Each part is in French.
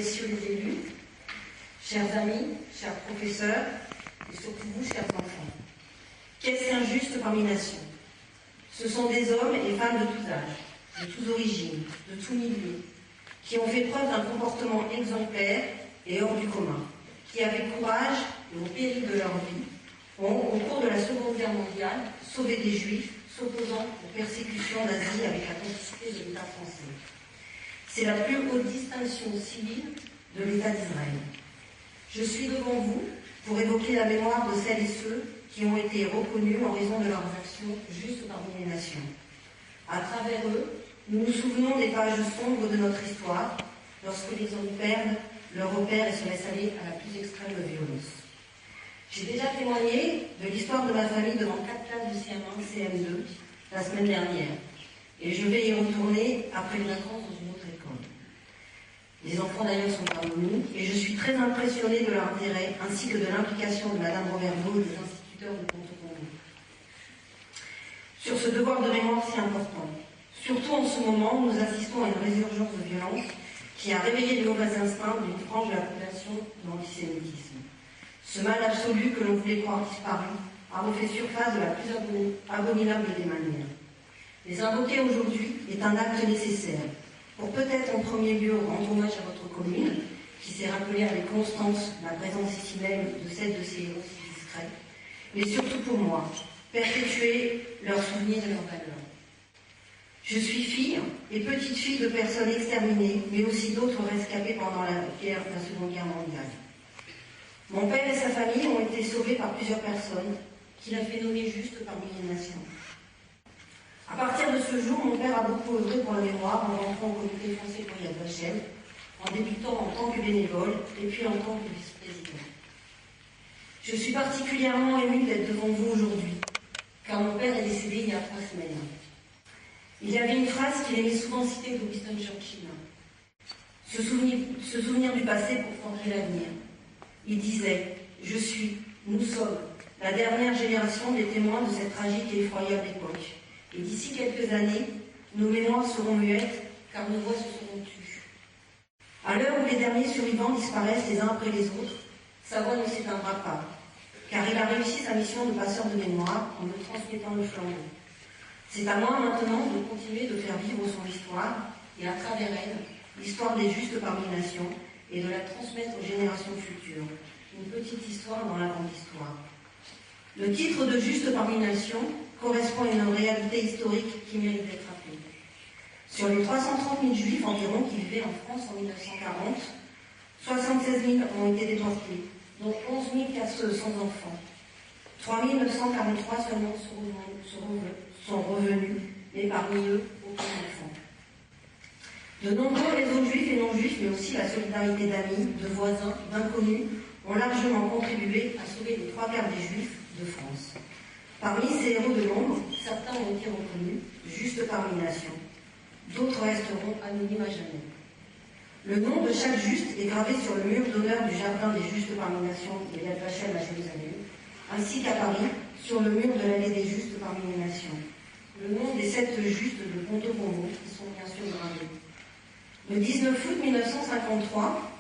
messieurs les élus, chers amis, chers professeurs, et surtout vous, chers enfants. Qu'est-ce qu'un juste parmi nations? Ce sont des hommes et femmes de tous âges, de toutes origines, de tous milieux, qui ont fait preuve d'un comportement exemplaire et hors du commun, qui avec courage et au péril de leur vie, ont, au cours de la Seconde Guerre mondiale, sauvé des Juifs, s'opposant aux persécutions nazies avec la complicité de l'État français. C'est la plus haute distinction civile de l'État d'Israël. Je suis devant vous pour évoquer la mémoire de celles et ceux qui ont été reconnus en raison de leurs actions justes parmi les nations. À travers eux, nous nous souvenons des pages sombres de notre histoire, lorsque les hommes perdent leur repère et se laissent aller à la plus extrême violence. J'ai déjà témoigné de l'histoire de ma famille devant 4 classes du CM1, CM2 la semaine dernière, et je vais y retourner après une vacances dans une autre école. Les enfants d'ailleurs sont parmi nous, et je suis très impressionnée de leur intérêt, ainsi que de l'implication de Madame Roberto et des instituteurs de Ponte-Combo. Sur ce devoir de mémoire si important, surtout en ce moment où nous assistons à une résurgence de violence qui a réveillé les mauvais instincts d'une frange de la population de l'antisémitisme. Ce mal absolu que l'on voulait croire disparu a refait surface de la plus abominable des manières. Les invoquer aujourd'hui est un acte nécessaire pour peut-être en premier lieu rendre hommage à votre commune, qui s'est rappelée avec constance la présence ici même de celle de ces héros si discrets, mais surtout pour moi, perpétuer leurs souvenirs et leurs valeurs. Je suis fille et petite fille de personnes exterminées, mais aussi d'autres rescapées pendant la Seconde Guerre mondiale. Mon père et sa famille ont été sauvés par plusieurs personnes qu'il a fait nommer juste parmi les nations. À partir de ce jour, mon père a beaucoup œuvré pour la mémoire en rentrant au comité français pour Yad Vashem, en débutant en tant que bénévole et puis en tant que vice-président. Je suis particulièrement émue d'être devant vous aujourd'hui, car mon père est décédé il y a 3 semaines. Il y avait une phrase qu'il aimait souvent citer de Winston Churchill. Se souvenir du passé pour forger l'avenir. Il disait « Je suis, nous sommes, la dernière génération des témoins de cette tragique et effroyable époque. Et d'ici quelques années, nos mémoires seront muettes, car nos voix se seront tues. À l'heure où les derniers survivants disparaissent les uns après les autres, sa voix ne s'éteindra pas, car il a réussi sa mission de passeur de mémoire en me transmettant le flambeau. C'est à moi maintenant de continuer de faire vivre son histoire, et à travers elle, l'histoire des justes parmi les nations, et de la transmettre aux générations futures. Une petite histoire dans la grande histoire. Le titre de juste parmi les nations correspond à une réalité historique qui mérite d'être rappelée. Sur les 330 000 juifs environ qui vivaient en France en 1940, 76 000 ont été déportés, dont 11 400 enfants. 3 943 seulement sont revenus, mais parmi eux, aucun enfant. De nombreux réseaux juifs et non-juifs, mais aussi la solidarité d'amis, de voisins, d'inconnus, ont largement contribué à sauver les 3/4 des juifs de France. Parmi ces héros de l'ombre, certains ont été reconnus, juste parmi les nations. D'autres resteront anonymes à jamais. Le nom de chaque juste est gravé sur le mur d'honneur du jardin des justes parmi les nations de Yad Vashem à Jérusalem, ainsi qu'à Paris, sur le mur de l'allée des justes parmi les nations. Le nom des 7 justes de Ponte-Combo, qui sont bien sûr gravés. Le 19 août 1953,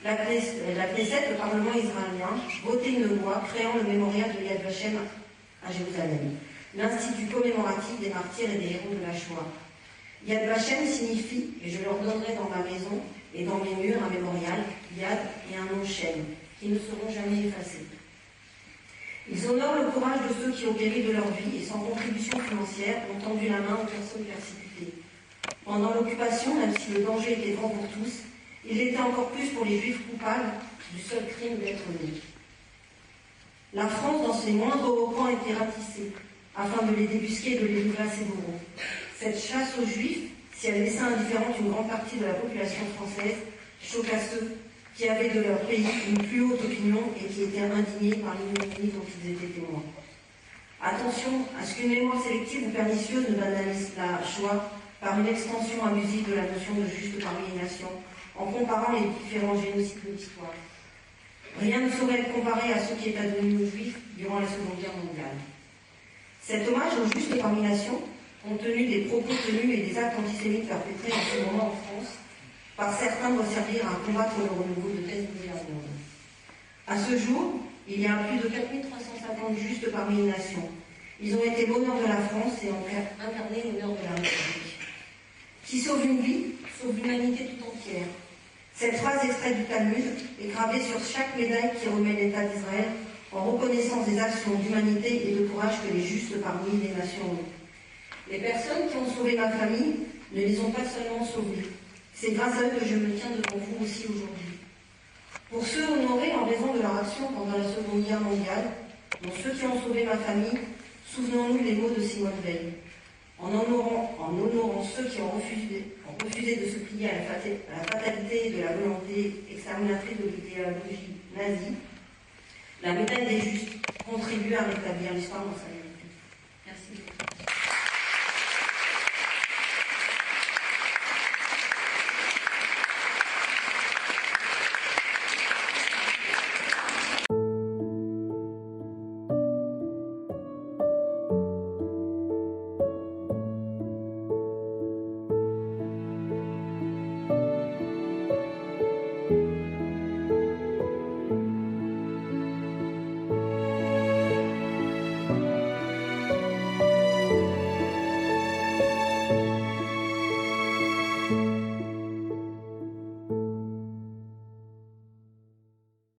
la Knesset, le Parlement israélien, votait une loi créant le mémorial de Yad Vashem à Jérusalem, l'institut commémoratif des martyrs et des héros de la Shoah. Yad Vashem signifie, et je leur donnerai dans ma maison et dans mes murs un mémorial, Yad et un nom Shem, qui ne seront jamais effacés. Ils honorent le courage de ceux qui, au péril de leur vie et sans contribution financière, ont tendu la main aux personnes persécutées. Pendant l'occupation, même si le danger était grand pour tous, il l'était encore plus pour les juifs coupables du seul crime d'être nés. La France, dans ses moindres recoins, était ratissée, afin de les débusquer et de les livrer à ses bourreaux. Cette chasse aux juifs, si elle laissait indifférente une grande partie de la population française, choqua ceux qui avaient de leur pays une plus haute opinion et qui étaient indignés par l'ignominie dont ils étaient témoins. Attention à ce qu'une mémoire sélective ou pernicieuse ne banalise la Shoah par une extension abusive de la notion de juste parmi les nations, en comparant les différents génocides de l'histoire. Rien ne saurait être comparé à ce qui est advenu aux Juifs durant la Seconde Guerre mondiale. Cet hommage aux justes parmi les nations, compte tenu des propos tenus et des actes antisémites perpétrés en ce moment en France, par certains doit servir à combattre le renouveau de 13 milliards de monde. À ce jour, il y a plus de 4350 justes parmi les nations. Ils ont été l'honneur de la France et ont incarné l'honneur de la République. Qui sauve une vie, sauve l'humanité tout entière. Cette phrase extraite du Talmud est gravée sur chaque médaille qui remet l'État d'Israël en reconnaissance des actions d'humanité et de courage que les justes parmi les nations ont. Les personnes qui ont sauvé ma famille ne les ont pas seulement sauvées. C'est grâce à eux que je me tiens devant vous aussi aujourd'hui. Pour ceux honorés en raison de leur action pendant la Seconde Guerre mondiale, dont ceux qui ont sauvé ma famille, souvenons-nous les mots de Simone Veil. En honorant ceux qui ont refusé de se plier à la fatalité de la volonté exterminatrice de l'idéologie nazie, la médaille des justes contribue à rétablir l'histoire dans sa vérité. Merci.